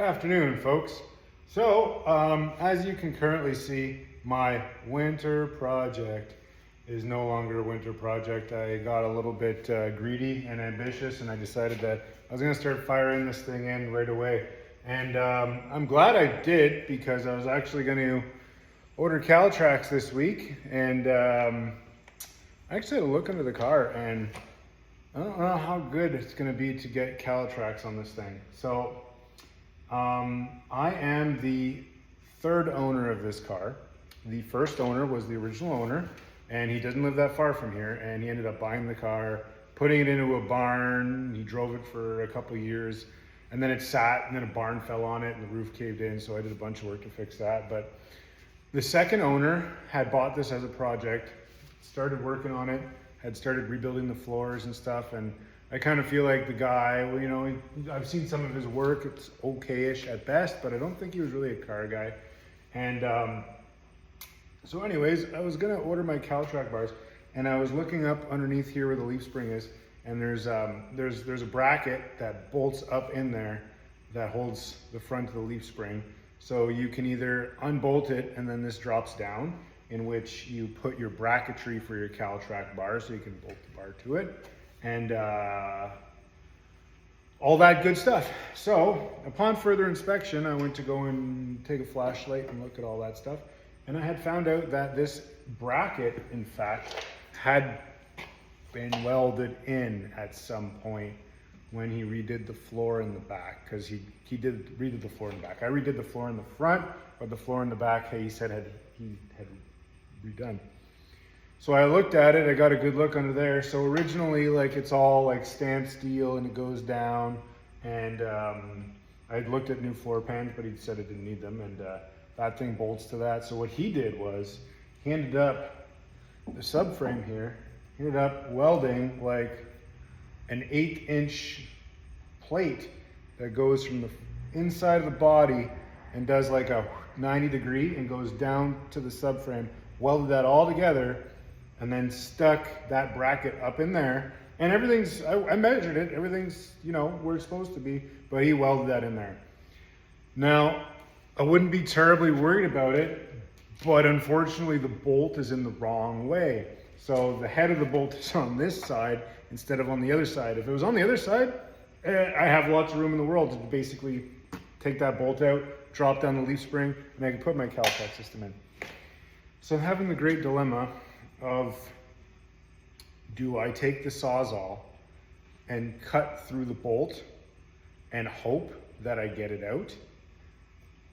afternoon, folks. So, as you can currently see, my winter project is no longer a winter project. I got a little bit greedy and ambitious, and I decided that I was going to start firing this thing in right away. And I'm glad I did, because I was actually going to order Caltrax this week, and I actually had a look under the car, and I don't know how good it's going to be to get Caltrax on this thing. So I am the third owner of this car. The first owner was the original owner, and he doesn't live that far from here, and he ended up buying the car, putting it into a barn. He drove it for a couple of years, and then it sat, and then a barn fell on it, and the roof caved in, so I did a bunch of work to fix that. But the second owner had bought this as a project, started working on it, had started rebuilding the floors and stuff, and I kind of feel like the guy, well, you know, I've seen some of his work. It's okay-ish at best, but I don't think he was really a car guy. And so anyways, I was gonna order my Caltrax bars, and I was looking up underneath here where the leaf spring is, and there's a bracket that bolts up in there that holds the front of the leaf spring. So you can either unbolt it, and then this drops down, in which you put your bracketry for your Caltrax bar, so you can bolt the bar to it, and all that good stuff. So upon further inspection, I went to go and take a flashlight and look at all that stuff, and I had found out that this bracket, in fact, had been welded in at some point when he redid the floor in the back, because he redid the floor in the back. I redid the floor in the front, but the floor in the back, he said he had redone. So I looked at it, I got a good look under there. So originally, like, it's all like stamped steel and it goes down, and I'd looked at new floor pans, but he said it didn't need them, and that thing bolts to that. So what he did was, he ended up, the subframe here, he ended up welding like an 8-inch plate that goes from the inside of the body and does like a 90-degree and goes down to the subframe, welded that all together, and then stuck that bracket up in there. And everything's, I measured it, everything's, you know, where it's supposed to be, but he welded that in there. Now, I wouldn't be terribly worried about it, but unfortunately the bolt is in the wrong way. So the head of the bolt is on this side instead of on the other side. If it was on the other side, I have lots of room in the world to basically take that bolt out, drop down the leaf spring, and I can put my Caltrax system in. So I'm having the great dilemma of, do I take the Sawzall and cut through the bolt and hope that I get it out?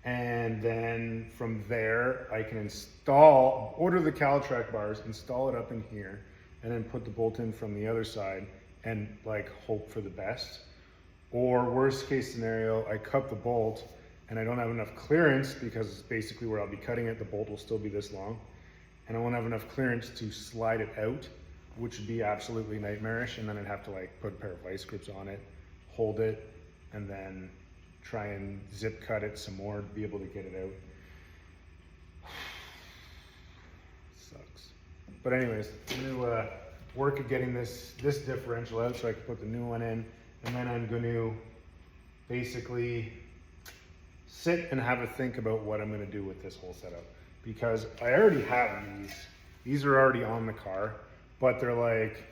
And then from there, I can order the Caltrax bars, install it up in here, and then put the bolt in from the other side and like hope for the best. Or worst case scenario, I cut the bolt and I don't have enough clearance, because basically where I'll be cutting it, the bolt will still be this long, and I won't have enough clearance to slide it out, which would be absolutely nightmarish. And then I'd have to like put a pair of vice grips on it, hold it, and then try and zip cut it some more to be able to get it out. Sucks. But anyways, I'm gonna work at getting this differential out so I can put the new one in, and then I'm gonna basically sit and have a think about what I'm gonna do with this whole setup. Because I already have these. These are already on the car, but they're like,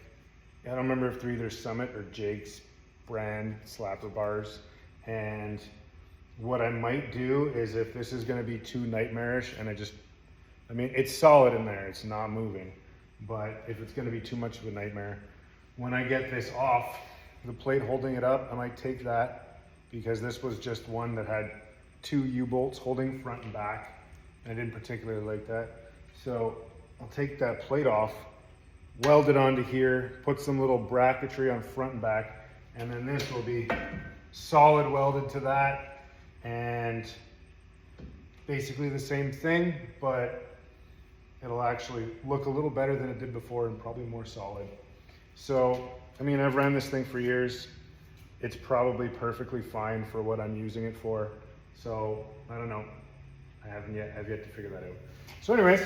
I don't remember if they're either Summit or Jake's brand slapper bars. And what I might do is, if this is gonna be too nightmarish, and I mean, it's solid in there, it's not moving. But if it's gonna be too much of a nightmare, when I get this off, the plate holding it up, I might take that, because this was just one that had 2 U-bolts holding front and back. I didn't particularly like that. So I'll take that plate off, weld it onto here, put some little bracketry on front and back, and then this will be solid welded to that, and basically the same thing, but it'll actually look a little better than it did before, and probably more solid. So, I mean, I've ran this thing for years. It's probably perfectly fine for what I'm using it for. So, I don't know. I've yet to figure that out. So anyways,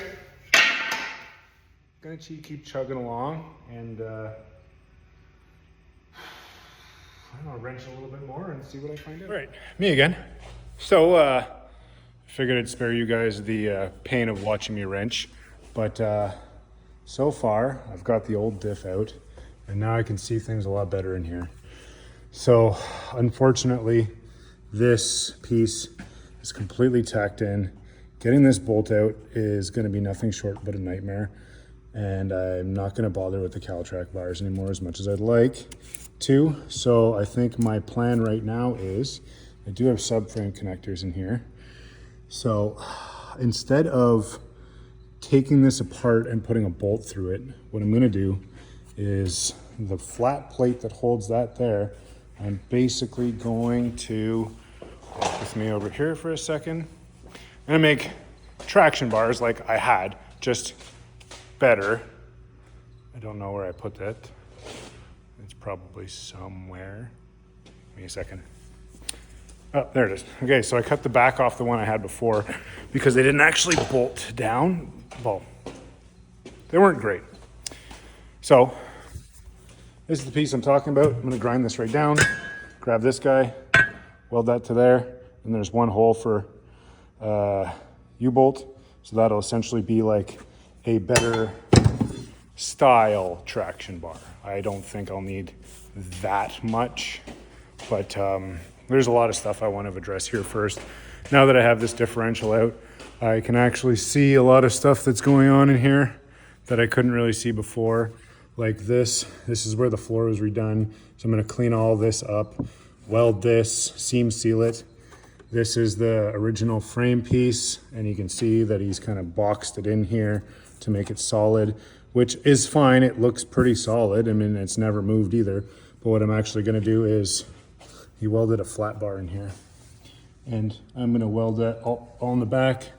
gonna keep chugging along, and I don't know, wrench a little bit more and see what I find out. All right, me again. So, figured I'd spare you guys the pain of watching me wrench, but so far I've got the old diff out, and now I can see things a lot better in here. So, unfortunately, this piece is completely tacked in. Getting this bolt out is going to be nothing short but a nightmare, and I'm not going to bother with the Caltrac bars anymore as much as I'd like to. So I think my plan right now is, I do have subframe connectors in here. So instead of taking this apart and putting a bolt through it, what I'm going to do is the flat plate that holds that there, I'm basically going to, walk with me over here for a second. I'm gonna make traction bars like I had, just better. I don't know where I put that. It's probably somewhere. Give me a second. Oh, there it is. Okay, so I cut the back off the one I had before because they didn't actually bolt down. Well, they weren't great. So this is the piece I'm talking about. I'm gonna grind this right down, grab this guy, weld that to there, and there's one hole for U-bolt. So that'll essentially be like a better style traction bar. I don't think I'll need that much, but there's a lot of stuff I want to address here first. Now that I have this differential out, I can actually see a lot of stuff that's going on in here that I couldn't really see before. Like this is where the floor was redone. So I'm gonna clean all this up, weld this, seam seal it. This is the original frame piece, and you can see that he's kind of boxed it in here to make it solid, which is fine. It looks pretty solid. I mean, it's never moved either. But what I'm actually gonna do is, he welded a flat bar in here, and I'm gonna weld that all in the back,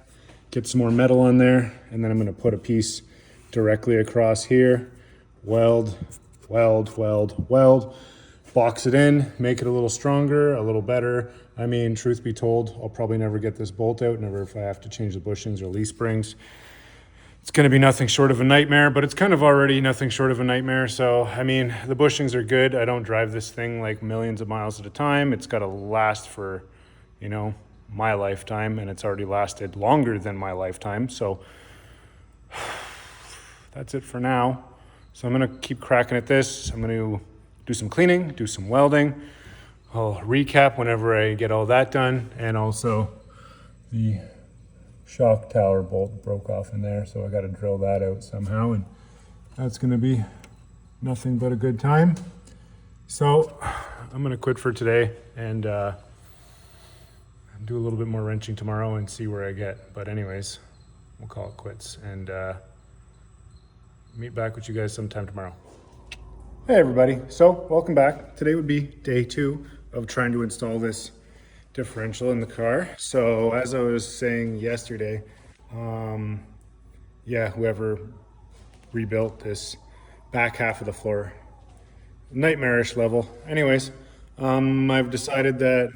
get some more metal on there, and then I'm gonna put a piece directly across here, weld, weld, weld, weld, box it in, make it a little stronger, a little better. I mean, truth be told, I'll probably never get this bolt out, never if I have to change the bushings or leaf springs. It's gonna be nothing short of a nightmare, but it's kind of already nothing short of a nightmare. So, I mean, the bushings are good. I don't drive this thing like millions of miles at a time. It's gotta last for, you know, my lifetime, and it's already lasted longer than my lifetime. So that's it for now. So I'm gonna keep cracking at this. I'm gonna do some cleaning, do some welding. I'll recap whenever I get all that done. And also the shock tower bolt broke off in there, so I got to drill that out somehow, and that's going to be nothing but a good time. So I'm going to quit for today and do a little bit more wrenching tomorrow and see where I get. But anyways, we'll call it quits and meet back with you guys sometime tomorrow. Hey everybody, so welcome back. Today would be day 2 of trying to install this differential in the car. So as I was saying yesterday, whoever rebuilt this back half of the floor, nightmarish level. Anyways, I've decided that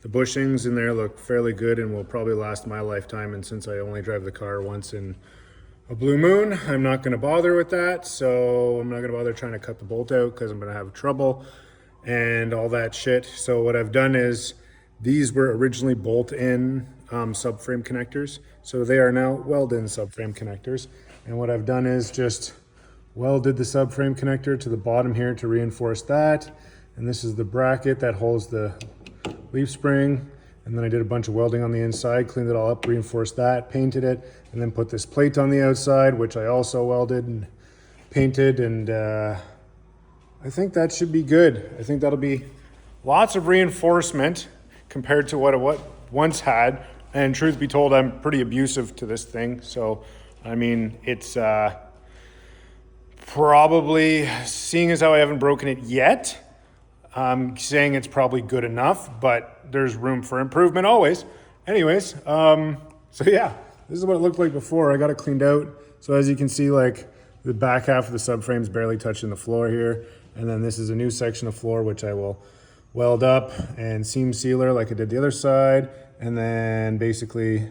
the bushings in there look fairly good and will probably last my lifetime. And since I only drive the car once in a blue moon, I'm not going to bother with that. So I'm not going to bother trying to cut the bolt out because I'm going to have trouble and all that shit. So what I've done is, these were originally bolt-in subframe connectors. So they are now weld-in subframe connectors. And what I've done is just welded the subframe connector to the bottom here to reinforce that. And this is the bracket that holds the leaf spring. And then I did a bunch of welding on the inside, cleaned it all up, reinforced that, painted it, and then put this plate on the outside, which I also welded and painted. And I think that should be good. I think that'll be lots of reinforcement compared to what it once had. And truth be told, I'm pretty abusive to this thing. So, I mean, it's probably, seeing as how I haven't broken it yet, I'm saying it's probably good enough, but there's room for improvement always. Anyways, so yeah, this is what it looked like before. I got it cleaned out. So as you can see, like the back half of the subframe's barely touching the floor here. And then this is a new section of floor, which I will weld up and seam sealer like I did the other side. And then basically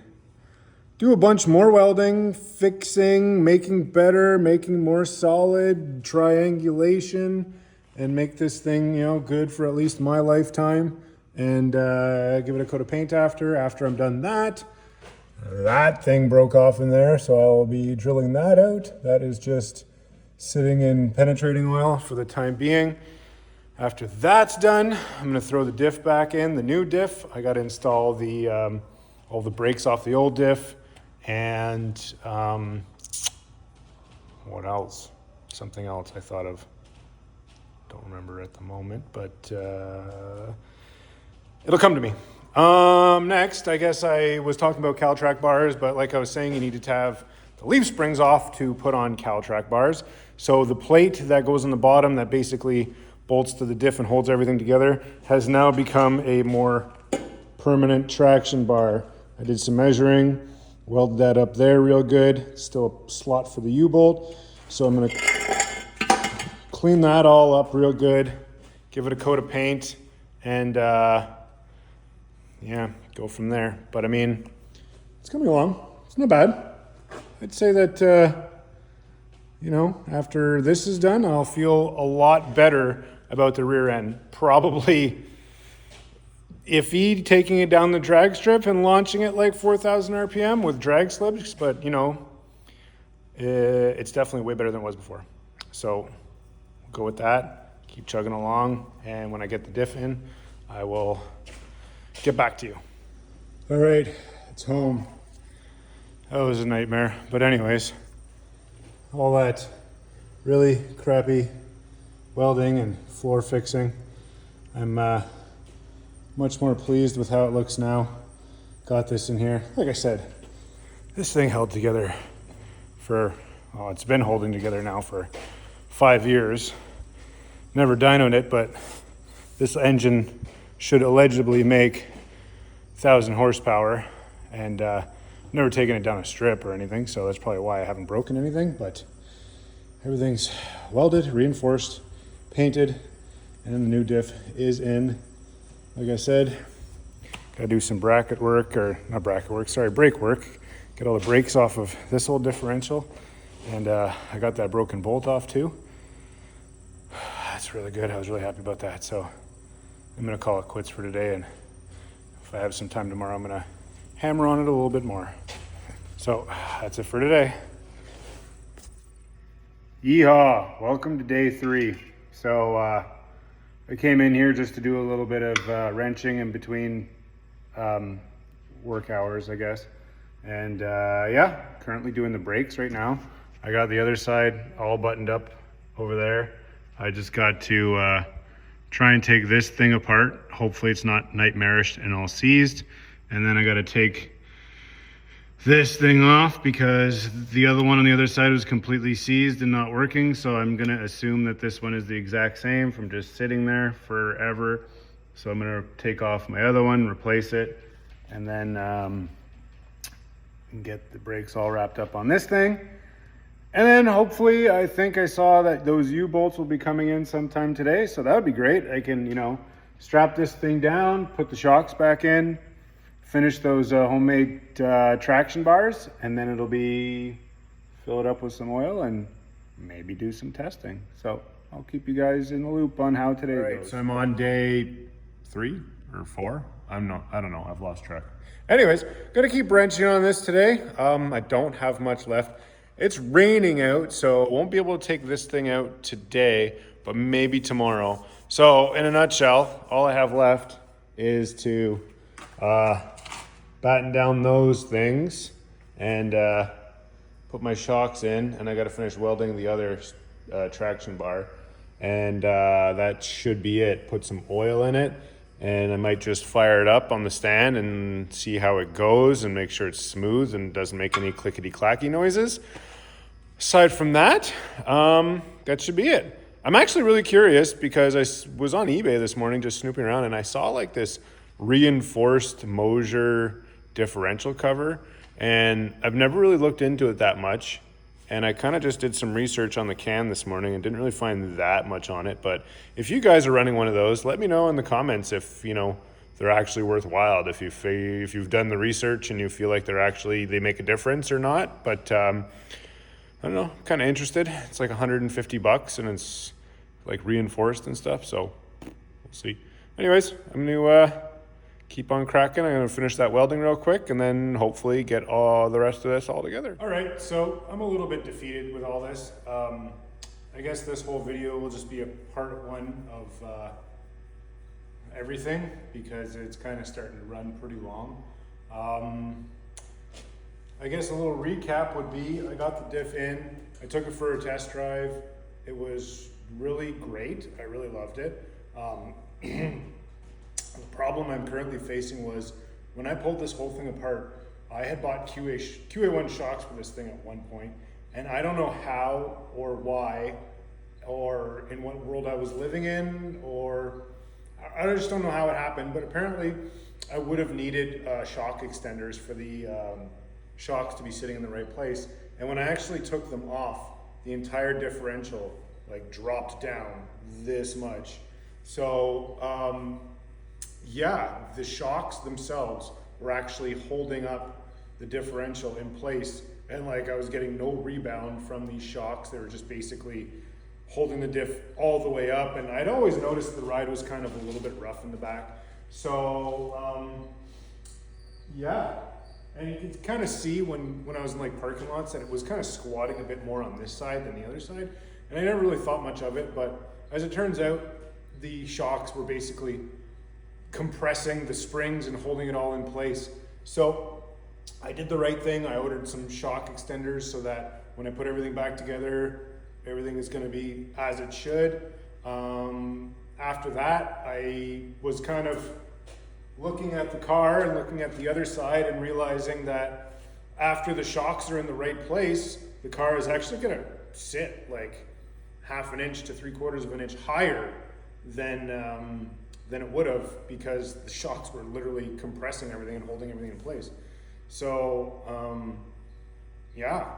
do a bunch more welding, fixing, making better, making more solid, triangulation, and make this thing, you know, good for at least my lifetime. and give it a coat of paint after I'm done that. That thing broke off in there, so I'll be drilling that out. That is just sitting in penetrating oil for the time being. After that's done, I'm gonna throw the diff back in, the new diff. I gotta install the all the brakes off the old diff, and what else? Something else I thought of. Don't remember at the moment, but it'll come to me. Next, I guess I was talking about CalTrack bars, but like I was saying, you needed to have the leaf springs off to put on CalTrack bars. So the plate that goes on the bottom that basically bolts to the diff and holds everything together has now become a more permanent traction bar. I did some measuring, welded that up there real good. Still a slot for the U-bolt. So I'm gonna clean that all up real good, give it a coat of paint, and yeah, go from there. But I mean, it's coming along. It's not bad. I'd say that, you know, after this is done, I'll feel a lot better about the rear end. Probably iffy taking it down the drag strip and launching it like 4,000 RPM with drag slips, but you know, it's definitely way better than it was before. So we'll go with that, keep chugging along, and when I get the diff in, I will get back to you. All right, it's home. That was a nightmare, but anyways, all that really crappy welding and floor fixing, I'm much more pleased with how it looks now. Got this in here. Like I said, this thing held together for, well, it's been holding together now for 5 years. Never dynoed it, but this engine should allegedly make 1,000 horsepower, and never taken it down a strip or anything, so that's probably why I haven't broken anything, but everything's welded, reinforced, painted, and the new diff is in. Like I said, gotta do some bracket work, or not bracket work, sorry, brake work. Get all the brakes off of this old differential, and I got that broken bolt off too. That's really good. I was really happy about that. So I'm gonna call it quits for today, and if I have some time tomorrow, I'm gonna hammer on it a little bit more. So that's it for today. Yeehaw! Welcome to day 3. So I came in here just to do a little bit of wrenching in between work hours, I guess. And yeah, currently doing the brakes right now. I got the other side all buttoned up over there. I just got to try and take this thing apart. Hopefully it's not nightmarish and all seized. And then I got to take this thing off because the other one on the other side was completely seized and not working. So I'm going to assume that this one is the exact same from just sitting there forever. So I'm going to take off my other one, replace it, and then get the brakes all wrapped up on this thing. And then hopefully, I think I saw that those U-bolts will be coming in sometime today. So that would be great. I can, you know, strap this thing down, put the shocks back in, finish those homemade traction bars, and then it'll be fill it up with some oil and maybe do some testing. So I'll keep you guys in the loop on how today goes. So I'm on day 3 or 4. I don't know, I've lost track. Anyways, gonna keep wrenching on this today. I don't have much left. It's raining out, so I won't be able to take this thing out today, but maybe tomorrow. So in a nutshell, all I have left is to batten down those things and put my shocks in, and I got to finish welding the other traction bar, and that should be it. Put some oil in it, and I might just fire it up on the stand and see how it goes and make sure it's smooth and doesn't make any clickety-clacky noises. Aside from that, that should be it. I'm actually really curious because I was on eBay this morning just snooping around, and I saw like this reinforced Mosier differential cover, and I've never really looked into it that much, and I kind of just did some research on the can this morning and didn't really find that much on it. But if you guys are running one of those, let me know in the comments if you know they're actually worthwhile, if you've done the research and you feel like they make a difference or not. But I don't know, kind of interested. It's like $150 and it's like reinforced and stuff, so we'll see. Anyways, I'm gonna keep on cracking. I'm gonna finish that welding real quick and then hopefully get all the rest of this all together. All right, so I'm a little bit defeated with all this. I guess this whole video will just be a part one of everything because it's kind of starting to run pretty long. I guess a little recap would be, I got the Diff in, I took it for a test drive. It was really great. I really loved it. The problem I'm currently facing was when I pulled this whole thing apart, I had bought QA1 shocks for this thing at one point, and I don't know how or why or in what world I was living in, or I just don't know how it happened, but apparently I would have needed shock extenders for the shocks to be sitting in the right place. And when I actually took them off, the entire differential like dropped down this much. So yeah, the shocks themselves were actually holding up the differential in place, and like I was getting no rebound from these shocks. They were just basically holding the diff all the way up, and I'd always noticed the ride was kind of a little bit rough in the back. So yeah, and you could kind of see when I was in like parking lots that it was kind of squatting a bit more on this side than the other side, and I never really thought much of it, but as it turns out, the shocks were basically compressing the springs and holding it all in place. So I did the right thing. I ordered some shock extenders so that when I put everything back together, everything is going to be as it should. After that, I was kind of looking at the car and looking at the other side and realizing that after the shocks are in the right place, the car is actually going to sit like 1/2 inch to 3/4 of an inch higher than it would have, because the shocks were literally compressing everything and holding everything in place. So yeah,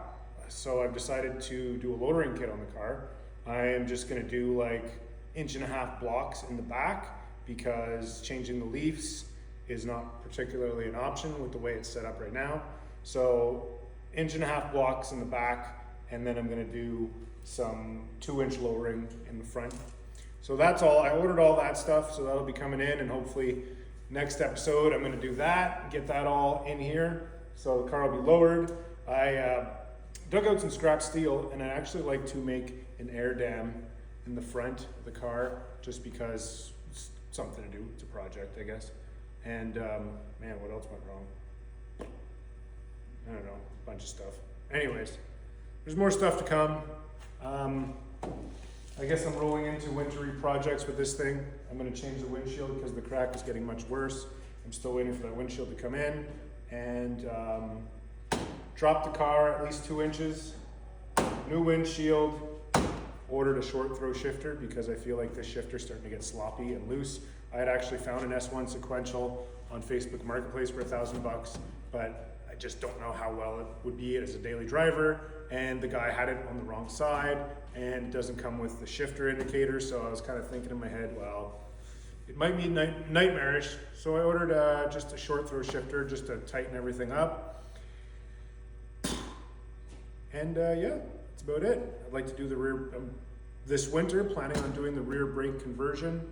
so I've decided to do a lowering kit on the car. I am just going to do like 1.5 inch blocks in the back, because changing the leaves is not particularly an option with the way it's set up right now. So 1.5 inch blocks in the back, and then I'm going to do some 2-inch lowering in the front. So that's all. I ordered all that stuff, so that'll be coming in, and hopefully next episode I'm going to do that, get that all in here, so the car will be lowered. I dug out some scrap steel, and I actually like to make an air dam in the front of the car, just because it's something to do. It's a project, I guess. And man, what else went wrong? I don't know, a bunch of stuff. Anyways, there's more stuff to come. I guess I'm rolling into wintry projects with this thing. I'm going to change the windshield because the crack is getting much worse. I'm still waiting for that windshield to come in, and drop the car at least 2 inches. New windshield. Ordered a short throw shifter because I feel like this shifter's starting to get sloppy and loose. I had actually found an S1 sequential on Facebook Marketplace for $1,000, but I just don't know how well it would be as a daily driver, and the guy had it on the wrong side, and it doesn't come with the shifter indicator, so I was kind of thinking in my head, well, it might be nightmarish. So I ordered just a short throw shifter just to tighten everything up. And yeah, that's about it. I'd like to do the rear, this winter, planning on doing the rear brake conversion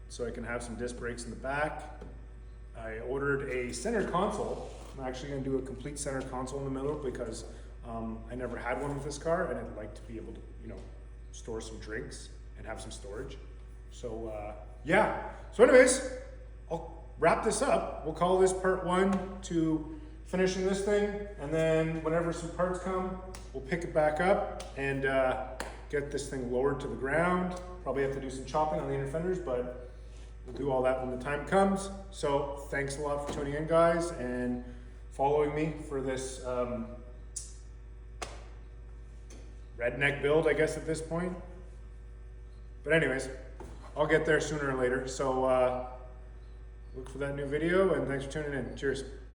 so I can have some disc brakes in the back. I ordered a center console. I'm actually going to do a complete center console in the middle because I never had one with this car, and I'd like to be able to, you know, store some drinks and have some storage. So yeah. So anyways, I'll wrap this up. We'll call this part 1 to finishing this thing, and then whenever some parts come, we'll pick it back up and get this thing lowered to the ground. Probably have to do some chopping on the inner fenders, but we'll do all that when the time comes. So thanks a lot for tuning in, guys, and following me for this redneck build, I guess, at this point. But anyways, I'll get there sooner or later. So look for that new video, and thanks for tuning in. Cheers.